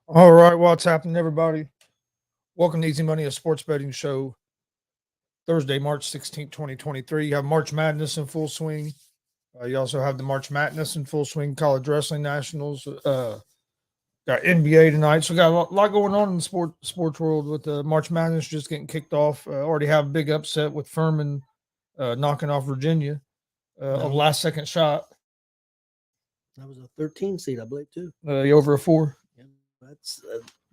All right, what's happening, everybody? Welcome to Easy Money, a sports betting show. Thursday, March 16th, 2023. You have March Madness in full swing. You also have the March Madness in full swing, College Wrestling Nationals. Got NBA tonight. So, got a lot going on in the sports world with the March Madness just getting kicked off. Already have a big upset with Furman knocking off Virginia That on was last second shot. that was a 13 seed, I believe, too. Over a four. Yeah, that's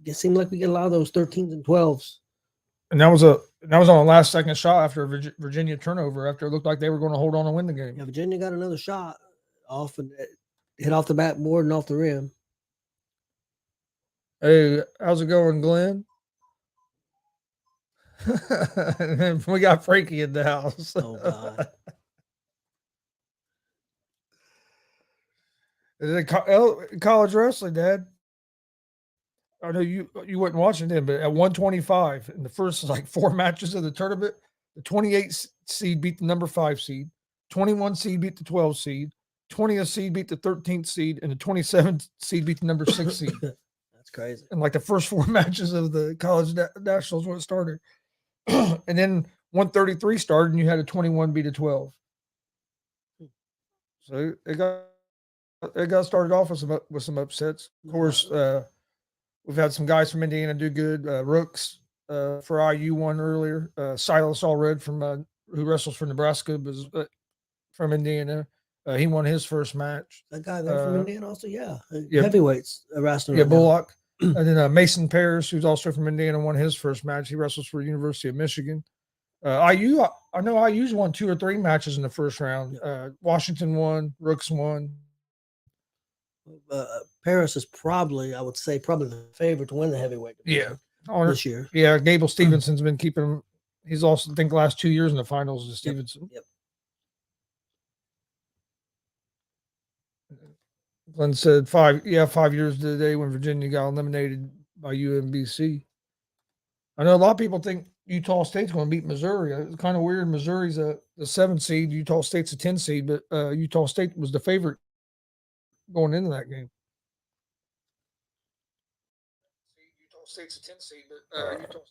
it seemed like we get a lot of those 13s and 12s. And that was on a last second shot after a Virginia turnover. After it looked like they were going to hold on and win the game. Yeah, Virginia got another shot off and hit off the backboard and off the rim. Hey, how's it going, Glenn? We got Frankie in the house. Oh God, Is it college wrestling, Dad? I know you weren't watching it, but at 125 in the first like four matches of the tournament, the 28 seed beat the number 5 seed, 21 seed beat the 12 seed, 20th seed beat the 13th seed, and the 27th seed beat the number 6 seed. that's crazy. And like the first four matches of the college nationals when it started, and then 133 started, and you had a 21 beat a 12. So it got started off with some upsets. Of course, we've had some guys from Indiana do good. Rooks for IU won earlier. Silas Allred from who wrestles for Nebraska, was from Indiana. He won his first match. That guy there from Indiana also, yeah, Yep. heavyweights wrestling. Yeah, right now. Bullock. And then Mason Parris, who's also from Indiana, won his first match. He wrestles for University of Michigan. IU, I know IU's won 2 or 3 matches in the first round. Washington won, Rooks won. Paris is probably, I would say, probably the favorite to win the heavyweight Yeah, this year. Yeah, Gable Stevenson's been keeping him. He's also, I think, the last 2 years in the finals to Stevenson. Yep. Glenn said 5 years to the day when Virginia got eliminated by UMBC. I know a lot of people think Utah State's going to beat Missouri. It's kind of weird. Missouri's the 7 seed. Utah State's a 10 seed, but Utah State was the favorite going into that game. Utah State's a 10 seed, but Utah State.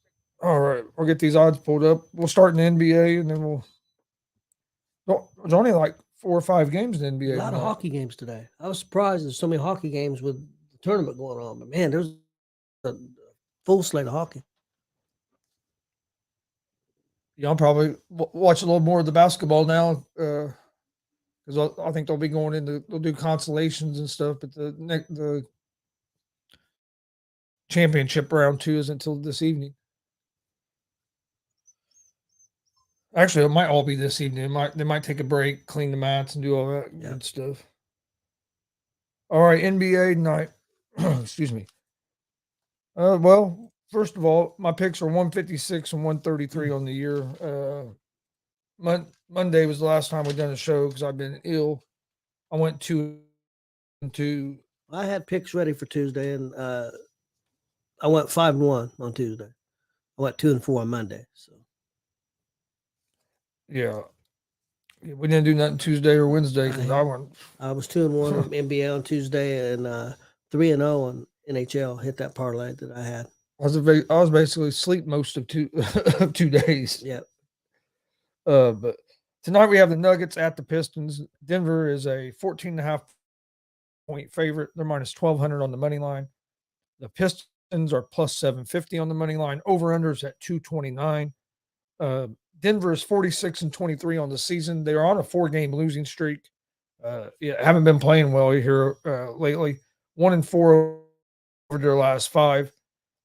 All right, we'll get these odds pulled up. We'll start in the NBA, and then there's only like 4 or 5 games in the NBA. A lot of hockey games today. I was surprised there's so many hockey games with the tournament going on, but man, there's a full slate of hockey. Yeah, I'll probably watch a little more of the basketball now because I think they'll be going into, they'll do consolations and stuff, but the championship round 2 isn't until this evening. Actually, it might all be this evening. They might take a break, clean the mats, and do all that good stuff. All right, NBA tonight. Excuse me. Well, first of all, my picks are 156 and 133 on the year. Monday was the last time we done a show because I've been ill. I went 2-2. I had picks ready for Tuesday, and I went 5-1 on Tuesday. I went 2-4 on Monday. So yeah, we didn't do nothing Tuesday or Wednesday because I went. I was 2-1 on NBA on Tuesday and 3-0 on NHL. Hit that parlay that I had. I was basically asleep most of 2 days. Yep. But tonight we have the Nuggets at the Pistons. Denver is a 14.5 point favorite. They're minus 1,200 on the money line. The Pistons are plus 750 on the money line. Over-unders at 229. Denver is 46 and 23 on the season. They are on a 4-game losing streak. Haven't been playing well here lately. 1-4 over their last 5.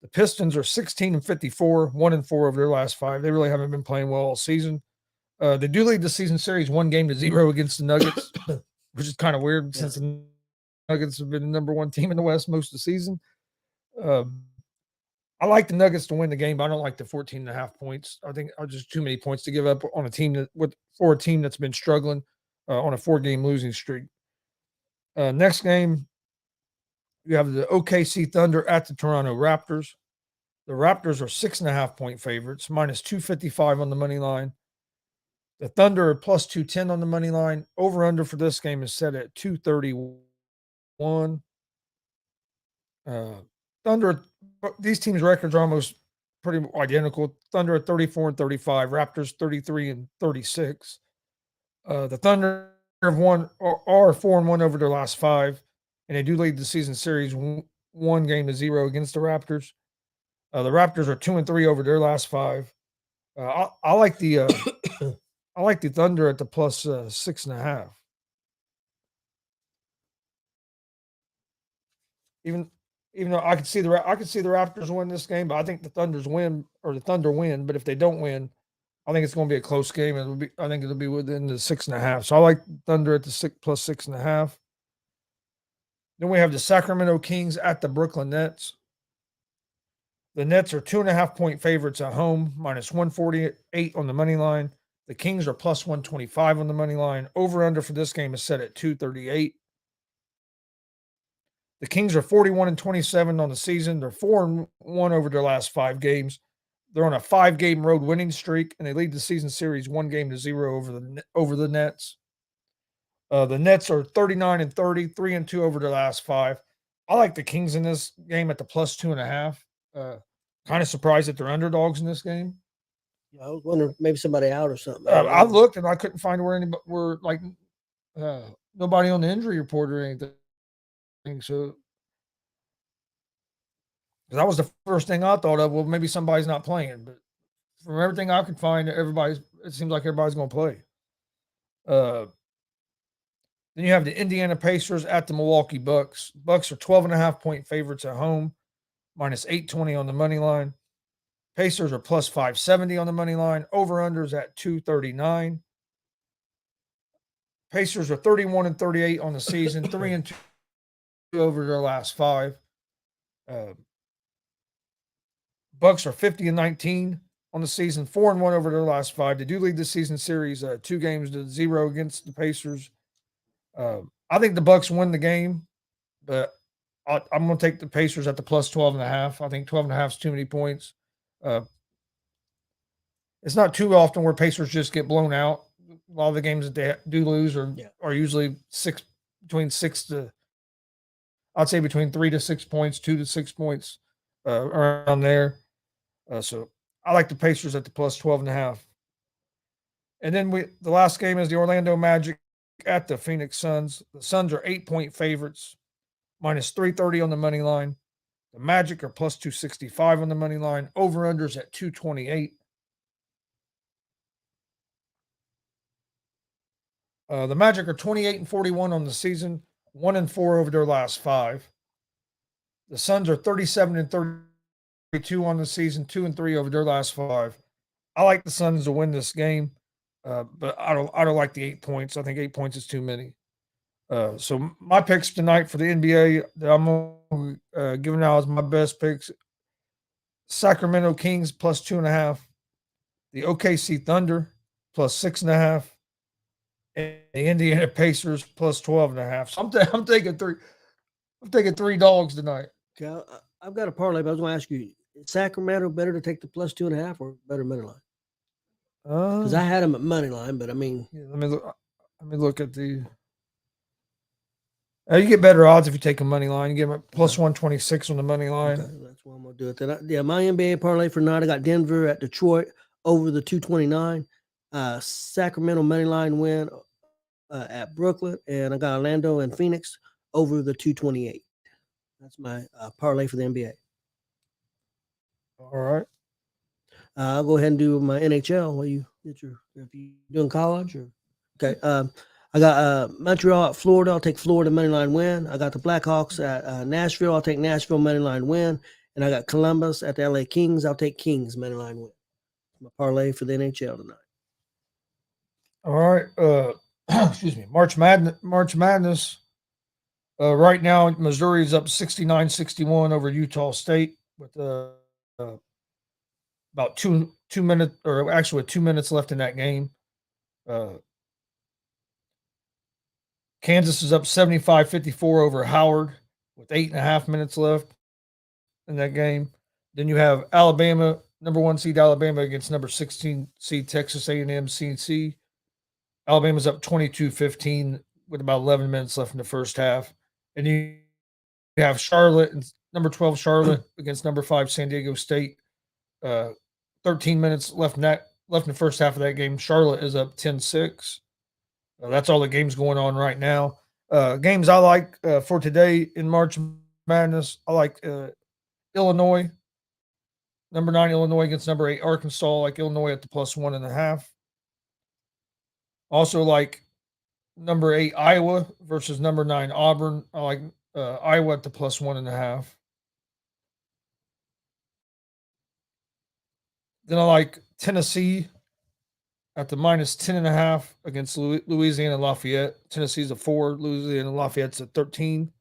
The Pistons are 16 and 54, 1-4 over their last 5. They really haven't been playing well all season. They do lead the season series 1-0 against the Nuggets, which is kind of weird since the Nuggets have been the number 1 team in the West most of the season. I like the Nuggets to win the game, but I don't like the 14.5 points. I think just too many points to give up on a team for a team that's been struggling on a 4-game losing streak. Next game, you have the OKC Thunder at the Toronto Raptors. The Raptors are 6.5 point favorites, minus 255 on the money line. The Thunder are plus 210 on the money line. Over under for this game is set at 231. Thunder, these teams' records are almost pretty identical. Thunder at 34-35, Raptors 33-36. The Thunder have won are 4-1 over their last 5, and they do lead the season series 1-0 against the Raptors. The Raptors are 2-3 over their last 5. I like the I like the Thunder at the plus 6.5. Even even though I could see the Raptors win this game, but I think the Thunder win. But if they don't win, I think it's going to be a close game. I think it'll be within the 6.5. So I like Thunder at the plus 6.5. Then we have the Sacramento Kings at the Brooklyn Nets. The Nets are 2.5-point favorites at home, minus 148 on the money line. The Kings are plus 125 on the money line. Over under for this game is set at 238. The Kings are 41-27 on the season. They're 4-1 over their last 5 games. They're on a 5-game road winning streak, and they lead the season series 1-0 over the Nets. The Nets are 39-30, 3-2 over their last 5. I like the Kings in this game at the plus 2.5. Kind of surprised that they're underdogs in this game. Yeah, I was wondering maybe somebody out or something. I looked and I couldn't find where anybody were like nobody on the injury report or anything. So that was the first thing I thought of. Well, maybe somebody's not playing, but from everything I could find, it seems like everybody's going to play. Then you have the Indiana Pacers at the Milwaukee Bucks. Bucks are 12.5-point favorites at home, minus 820 on the money line. Pacers are plus 570 on the money line. Over-unders at 239. Pacers are 31-38 on the season, 3-2 over their last 5. Bucks are 50-19 on the season, 4-1 over their last 5. They do lead the season series 2-0 against the Pacers. I think the Bucks win the game, but I'm going to take the Pacers at the plus 12.5. I think 12.5 is too many points. It's not too often where Pacers just get blown out. A lot of the games that they do lose are usually between 3 to 6 points, 2 to 6 points, around there. So I like the Pacers at the plus 12.5. And then the last game is the Orlando Magic at the Phoenix Suns. The Suns are 8-point favorites, minus 330 on the money line. The Magic are plus 265 on the money line. Over-unders at 228. The Magic are 28-41 on the season, 1-4 over their last 5. The Suns are 37-32 on the season, 2-3 over their last 5. I like the Suns to win this game, but I don't like the 8 points. I think 8 points is too many. So my picks tonight for the NBA that I'm giving out as my best picks: Sacramento Kings plus 2.5, the OKC Thunder plus 6.5, and the Indiana Pacers plus 12.5. So I'm taking three. I'm taking 3 dogs tonight. Okay, I've got a parlay, but I was going to ask you: is Sacramento better to take the plus 2.5 or better money line? Because I had them at money line, but I mean, let me look at the. You get better odds if you take a money line. You get plus 126 on the money line. Okay, that's what I'm going to do it. My NBA parlay for tonight, I got Denver at Detroit over the 229. Sacramento money line win at Brooklyn, and I got Orlando and Phoenix over the 228. That's my parlay for the NBA. All right. I'll go ahead and do my NHL. If you doing college or okay. I got Montreal at Florida. I'll take Florida money line win. I got the Blackhawks at Nashville. I'll take Nashville money line win. And I got Columbus at the LA Kings. I'll take Kings money line win. My parlay for the NHL tonight. All right. Excuse me. March Madness. Right now, Missouri is up 69-61 over Utah State with about 2 minutes, or actually with 2 minutes left in that game. Kansas is up 75-54 over Howard with 8.5 minutes left in that game. Then you have Alabama, number 1 seed Alabama against number 16 seed Texas A&M CC. Alabama's up 22-15 with about 11 minutes left in the first half. And you have Charlotte and number 12 Charlotte against number 5 San Diego State. 13 minutes left in the first half of that game. Charlotte is up 10-6. That's all the games going on right now. Games I like for today in March Madness. I like Illinois, number 9 Illinois against number 8 Arkansas. I like Illinois at the +1.5. Also like number 8 Iowa versus number 9 Auburn. I like Iowa at the +1.5. Then I like Tennessee at the -10.5 against Louisiana Lafayette. Tennessee's a 4, Louisiana Lafayette's a 13.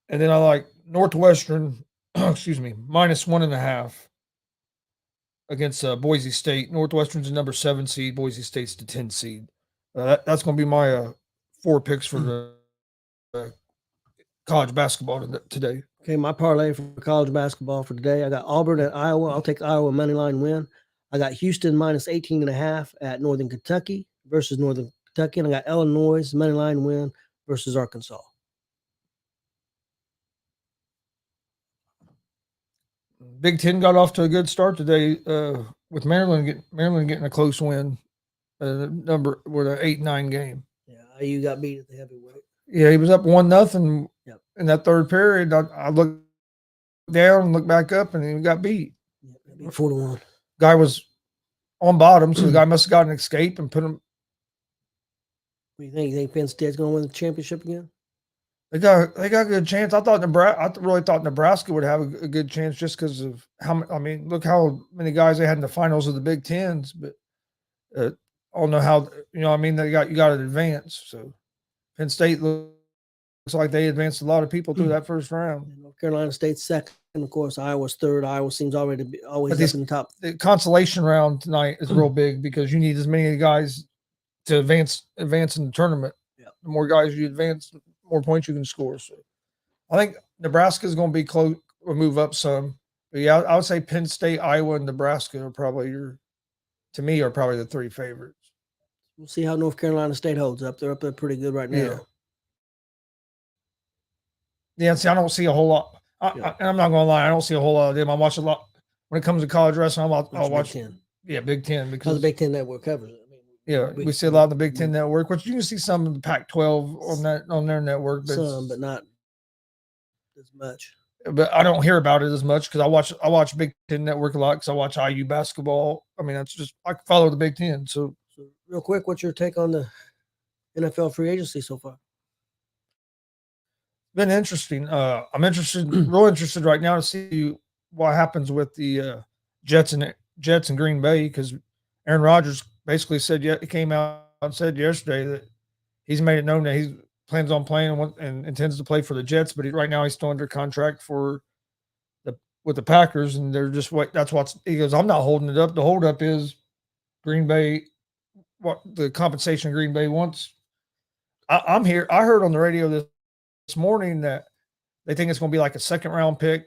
And then I like Northwestern, excuse me, -1.5 against Boise State. Northwestern's the number 7 seed, Boise State's the 10 seed. That's going to be my 4 picks for the college basketball today. Okay, my parlay for college basketball for today. I got Auburn at Iowa. I'll take Iowa money line win. I got Houston -18.5 at Northern Kentucky versus Northern Kentucky. And I got Illinois money line win versus Arkansas. Big Ten got off to a good start today with Maryland getting a close win. Number with an 8-9 game. Yeah, IU got beat at the heavyweight. Yeah, he was up 1-0 in that third period. I looked down, looked back up, and he got beat. Yeah, 4-1. Guy was on bottom, so the guy must have got an escape and put him. What do you think? You think Penn State's going to win the championship again? They got a good chance. I really thought Nebraska would have a good chance just because of look how many guys they had in the finals of the Big Tens, but I don't know how you got to advance. So Penn State looks like they advanced a lot of people through that first round. North Carolina State's second, of course. Iowa's third. Iowa seems already to be always up in the top. The consolation round tonight is real big because you need as many guys to advance in the tournament. Yeah. The more guys you advance, the more points you can score. So I think Nebraska is going to be close or move up some. But yeah, I would say Penn State, Iowa, and Nebraska are probably the 3 favorites. We'll see how North Carolina State holds up. They're up there pretty good right now. Yeah, see, I don't see a whole lot. And I'm not going to lie, I don't see a whole lot of them. I watch a lot when it comes to college wrestling. I'll watch Big Ten. Yeah, Big Ten because the Big Ten Network covers it. We see a lot of the Big Ten Network, which you can see some of the Pac-12 on their network, but not as much. But I don't hear about it as much because I watch Big Ten Network a lot because I watch IU basketball. I mean, that's just I follow the Big Ten. So real quick, what's your take on the NFL free agency so far? Been interesting. I'm real interested right now to see what happens with the Jets and Green Bay because Aaron Rodgers basically he came out and said yesterday that he's made it known that he plans on playing and intends to play for the Jets, but right now he's still under contract with the Packers, and they're just he goes. I'm not holding it up. The holdup is Green Bay. What the compensation Green Bay wants. I'm here. I heard on the radio this morning that they think it's going to be like a 2nd round pick.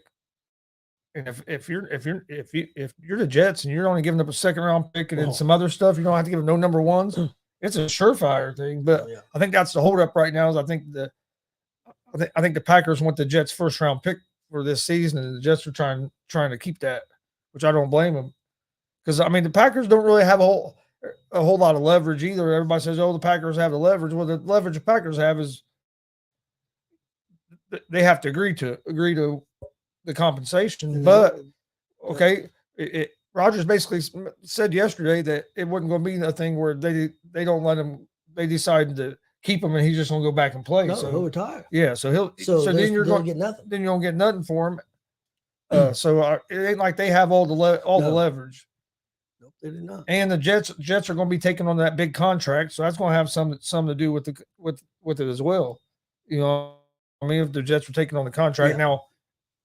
And if you're the Jets and you're only giving up a 2nd round pick and then some other stuff, you don't have to give them no number ones. It's a surefire thing. But I think that's the holdup right now. Is I think the Packers want the Jets 1st round pick for this season, and the Jets are trying to keep that, which I don't blame them because I mean the Packers don't really have a whole lot of leverage either. Everybody says, "Oh, the Packers have the leverage." Well, the leverage the Packers have is they have to agree to the compensation. But okay, Rodgers basically said yesterday that it wasn't going to be a thing where they don't let him. They decided to keep him, and he's just going to go back and play. No, so he'll retire. Yeah, so then you're going to get nothing. Then you don't get nothing for him. So it ain't like they have all the leverage. Nope, they did not. And the Jets are going to be taking on that big contract, so that's going to have something to do with it as well. You know. I mean, if the Jets were taking on the contract now,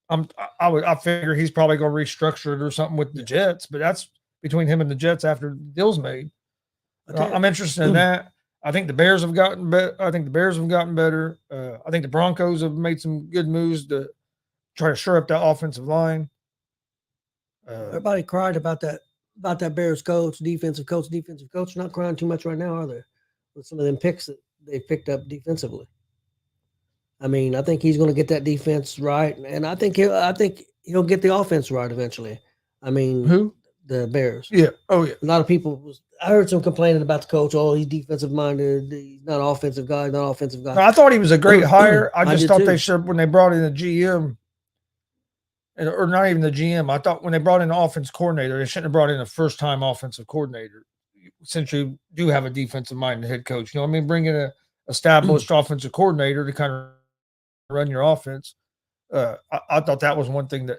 I figure he's probably going to restructure it or something with the Jets, but that's between him and the Jets after the deal's made. I'm interested in that. I think the Bears have gotten better. I think the Broncos have made some good moves to try to shore up that offensive line. Everybody cried about that Bears coach, defensive coach. Not crying too much right now, are they? With some of them picks that they picked up defensively. I mean, I think he's going to get that defense right, and I think he'll get the offense right eventually. I mean, Who? the Bears. Yeah. Oh yeah. A lot of people. I heard some complaining about the coach. Oh, he's defensive minded. He's not an offensive guy. Not an offensive guy. No, I thought he was a great hire. I just did thought too. they should when they brought in the GM, or not even the GM. I thought when they brought in the offense coordinator, they shouldn't have brought in a first time offensive coordinator. Since you do have a defensive minded head coach, you know what I mean? Bring in a established offensive coordinator to kind of run your offense. I thought that was one thing that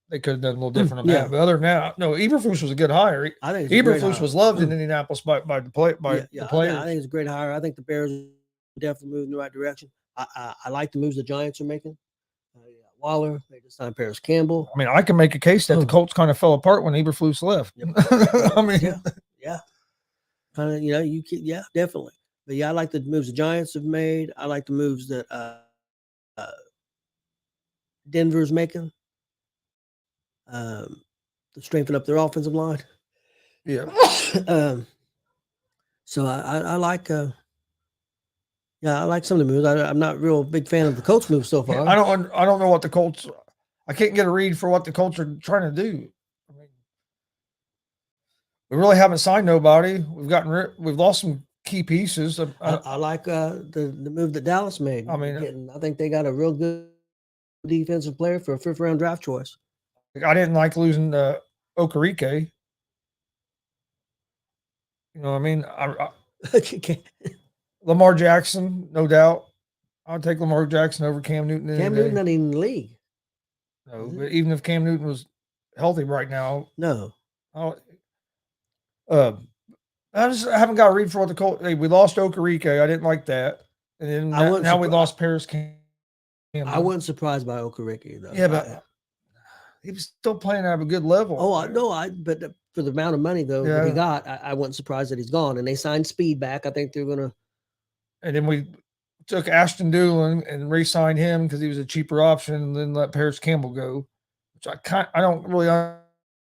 they could have done a little different on Yeah. that. But other than that, no, Eberflus was a good hire. I think it's a great Eberflus hire. was loved in Indianapolis by the Yeah, I players. think it's a great hire. I think the Bears definitely moving in the right direction. I like the moves the Giants are making. Waller, they just signed Paris Campbell. I mean, I can make a case that the Colts kind of fell apart when Eberflus left. I mean, yeah, kind of, definitely. But yeah, I like the moves the Giants have made. I like the moves that Denver's making. To strengthen up their offensive line. Yeah. So I like. I like some of the moves. I'm not real big fan of the Colts moves so far. I don't know what the Colts. I can't get a read for what the Colts are trying to do. I mean, we really haven't signed nobody. We've lost some key pieces. I like the move that Dallas made. I mean, I think they got a real good defensive player for a 5th round draft choice. I didn't like losing Okereke. You know what I mean? Lamar Jackson, no doubt. I'll take Lamar Jackson over Cam Newton. Cam Newton not even in the league. No, but even if Cam Newton was healthy right now, no. I haven't got a read for what the Colts. Hey, we lost Okereke. I didn't like that, and then now we lost Paris Campbell. I wasn't surprised by Okereke though. Yeah, but he was still playing at a good level. But for the amount of money though that he got, I wasn't surprised that he's gone. And they signed Speed back. I think they're gonna. And then we took Ashton Doolin and re-signed him because he was a cheaper option, and then let Paris Campbell go, which I don't really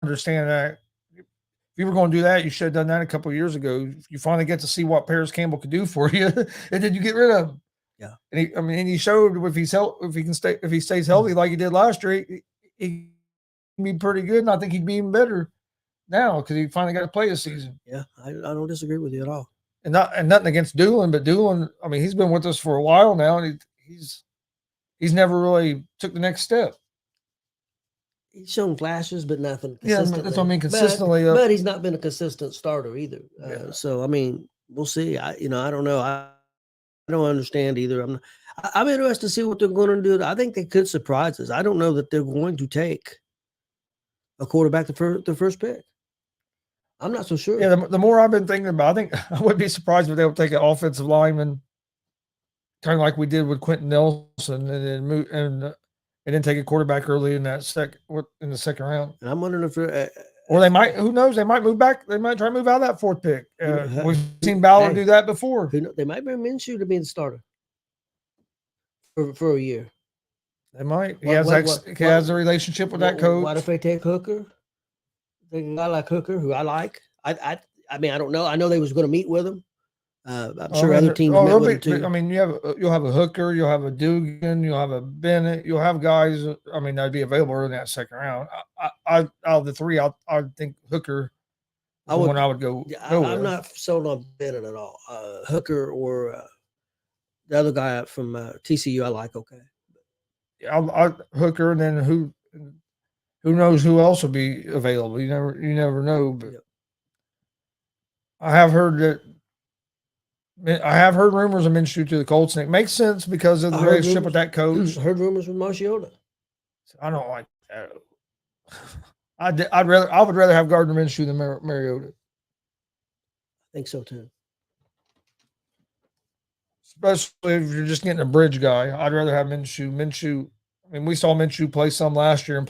understand that. If you were going to do that, you should have done that a couple of years ago. You finally get to see what Paris Campbell could do for you, and then you get rid of him. Yeah, and he showed if he stays healthy like he did last year, he can be pretty good, and I think he'd be even better now because he finally got to play a season. Yeah, I don't disagree with you at all. And nothing against Doolin, but Doolin, I mean, he's been with us for a while now, and he's never really took the next step. He's shown flashes, but nothing. Yeah, that's what I mean. Consistently, but he's not been a consistent starter either. So I mean, we'll see. I don't know. I don't understand either. I'm interested to see what they're going to do. I think they could surprise us. I don't know that they're going to take a quarterback the first pick. I'm not so sure. Yeah, the more I've been thinking about, I think I wouldn't be surprised if they would take an offensive lineman, kind of like we did with Quentin Nelson, and then take a quarterback early in the second round. And I'm wondering if or they might. Who knows? They might move back. They might try to move out of that 4th pick. We've seen Ballard do that before. They might bring Minshew to be the starter for a year. They might. He has a relationship with that coach. What if they take Hooker? They got a guy like Hooker, who I like. I mean, I don't know. I know they was going to meet with him. I'm sure other teams met with him too. I mean, you'll have a Hooker, you'll have a Dugan, you'll have a Bennett, you'll have guys. I mean, that'd be available in that second round. Out of the three, I think Hooker is the one I would go. I'm not sold on Bennett at all. Hooker or the other guy from TCU, I like. Okay. Hooker, and then who knows who else will be available? You never know. But I have heard rumors of Minshew to the Colts, and it makes sense because of the relationship with that coach. Heard rumors from Mariota. I don't like that. I would rather have Gardner Minshew than Mariota. I think so too. Especially if you're just getting a bridge guy. I'd rather have Minshew. I mean, we saw Minshew play some last year and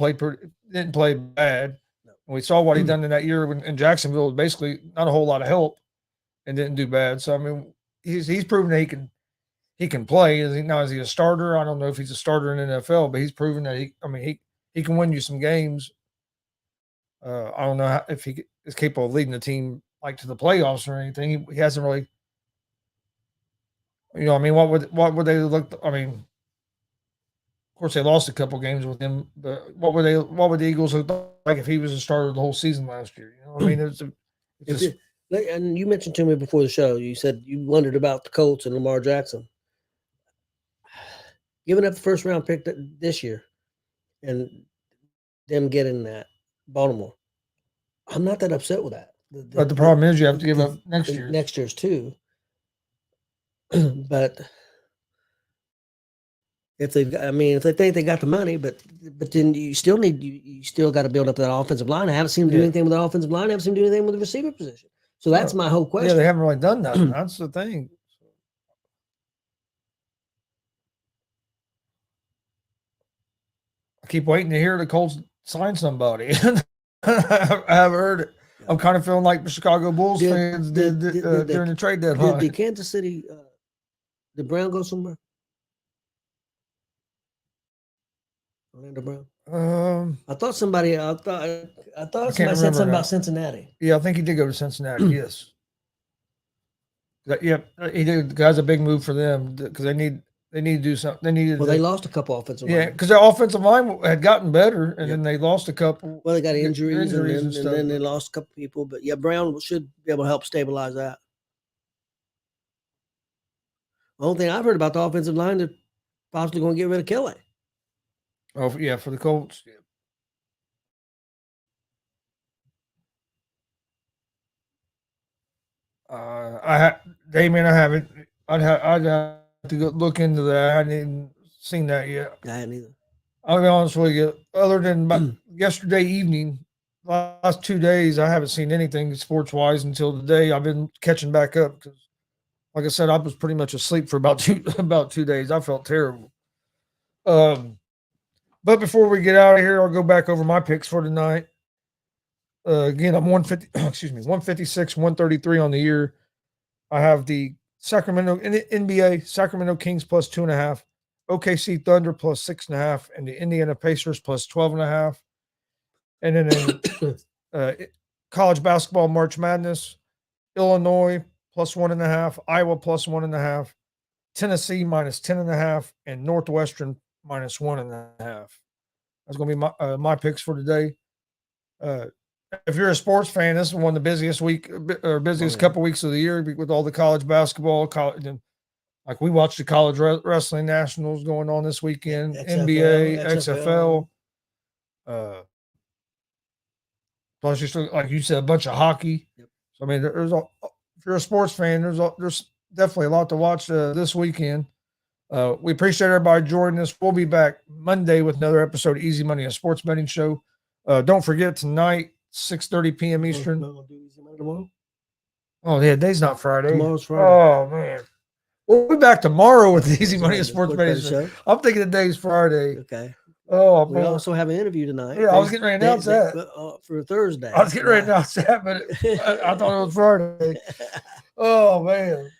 didn't play bad. No. We saw what he done in that year in Jacksonville. Basically, not a whole lot of help, and didn't do bad. So I mean, he's proven that he can play. Is he a starter? I don't know if he's a starter in the NFL, but he's proven that he can win you some games. I don't know if he is capable of leading the team like to the playoffs or anything. He hasn't really. You know, I mean, what would they look? I mean, Of course, they lost a couple games with him, but what would the Eagles look like if he was the starter the whole season last year? You know, I mean, And you mentioned to me before the show, you said you wondered about the Colts and Lamar Jackson. Giving up the first round pick this year and them getting that Baltimore, I'm not that upset with that. But the problem is you have to give up next year's too. But if they think they got the money, but then you still got to build up that offensive line. I haven't seen them do anything with the offensive line. I haven't seen them do anything with the receiver position. So that's my whole question. Yeah, they haven't really done that. That's the thing. I keep waiting to hear the Colts sign somebody. I haven't heard it. I'm kind of feeling like the Chicago Bulls fans did during the trade deadline. Did Kansas City, the Brown go somewhere? Orlando Brown. I thought somebody said something about Cincinnati. Yeah, I think he did go to Cincinnati. Yes. Yeah, he did. That's a big move for them because they need to do something. They lost a couple offensive line. Yeah, because their offensive line had gotten better, and then they lost a couple. Well, they got injuries and then they lost a couple people. But yeah, Brown should be able to help stabilize that. The only thing I've heard about the offensive line, they're possibly going to get rid of Kelly. Oh, yeah, for the Colts. Yeah. Damien, I haven't. I'd have to go look into that. I hadn't seen that yet. I hadn't either. I'll be honest with you. Other than yesterday evening, last 2 days, I haven't seen anything sports wise until today. I've been catching back up because, like I said, I was pretty much asleep for about 2 days. I felt terrible. But before we get out of here, I'll go back over my picks for tonight. Again, I'm 156, 133 on the year. I have the NBA Sacramento Kings plus 2.5, OKC Thunder plus 6.5, and the Indiana Pacers plus 12.5. And then in college basketball March Madness, Illinois plus 1.5, Iowa plus 1.5, Tennessee minus 10.5, and Northwestern minus 1.5. That's going to be my picks for today. If you're a sports fan, this is one of the busiest couple weeks of the year with all the college basketball. Like we watched the college wrestling nationals going on this weekend, NBA, XFL. Plus, just like you said, a bunch of hockey. Yep. So I mean, if you're a sports fan, there's definitely a lot to watch this weekend. We appreciate everybody joining us. We'll be back Monday with another episode of Easy Money, a sports betting show. Don't forget tonight, 6:30 p.m. Eastern. Oh, yeah, day's not Friday. Tomorrow's Friday. Oh, man. We'll be back tomorrow with the Easy Money, a sports betting show. I'm thinking the day's Friday. Okay. Oh, we also have an interview tonight. Yeah, I was getting ready to announce that. For Thursday. I was getting ready to announce that, but I thought it was Friday. Oh, man.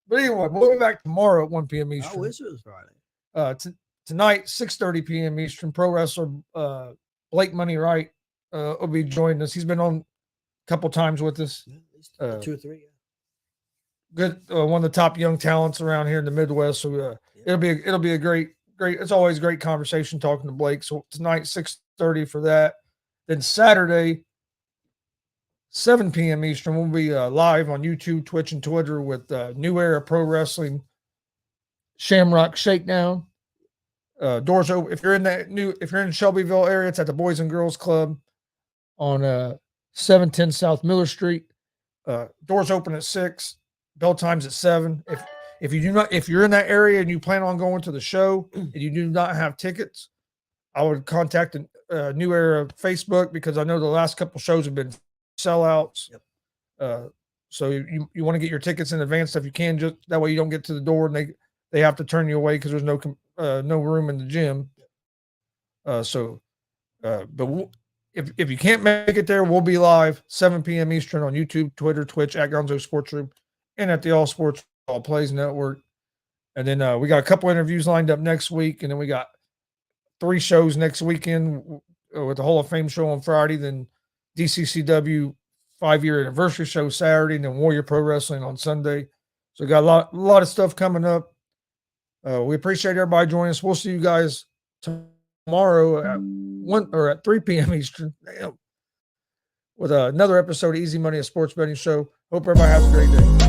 But anyway, we'll be back tomorrow at 1 p.m. Eastern. I wish it was Friday. Tonight, 6:30 p.m. Eastern, pro wrestler Blake Money Wright will be joining us. He's been on a couple times with us. Yeah, 2 or 3. Yeah. Good, one of the top young talents around here in the Midwest. So it'll be a great. It's always a great conversation talking to Blake. So tonight, 6:30 for that. Then Saturday, 7 p.m. Eastern, we'll be live on YouTube, Twitch, and Twitter with New Era Pro Wrestling Shamrock Shakedown. Doors open. If you're in the Shelbyville area, it's at the Boys and Girls Club on 710 South Miller Street. Doors open at 6. Bell time's at 7. If you're in that area and you plan on going to the show and you do not have tickets, I would contact the New Era Facebook because I know the last couple shows have been sellouts. Yep. So you want to get your tickets in advance if you can, just that way you don't get to the door and they have to turn you away because there's no room in the gym. But if you can't make it there, we'll be live 7 p.m. Eastern on YouTube, Twitter, Twitch at GonzoSportsRoom, and at the All Sports All Plays Network. And then we got a couple interviews lined up next week, and then we got 3 shows next weekend with the Hall of Fame show on Friday, then DCCW 5-year anniversary show Saturday, and then Warrior Pro Wrestling on Sunday. So we got a lot of stuff coming up. We appreciate everybody joining us. We'll see you guys tomorrow at 1 or at 3 p.m. Eastern. Damn. With another episode of Easy Money, a sports betting show. Hope everybody has a great day.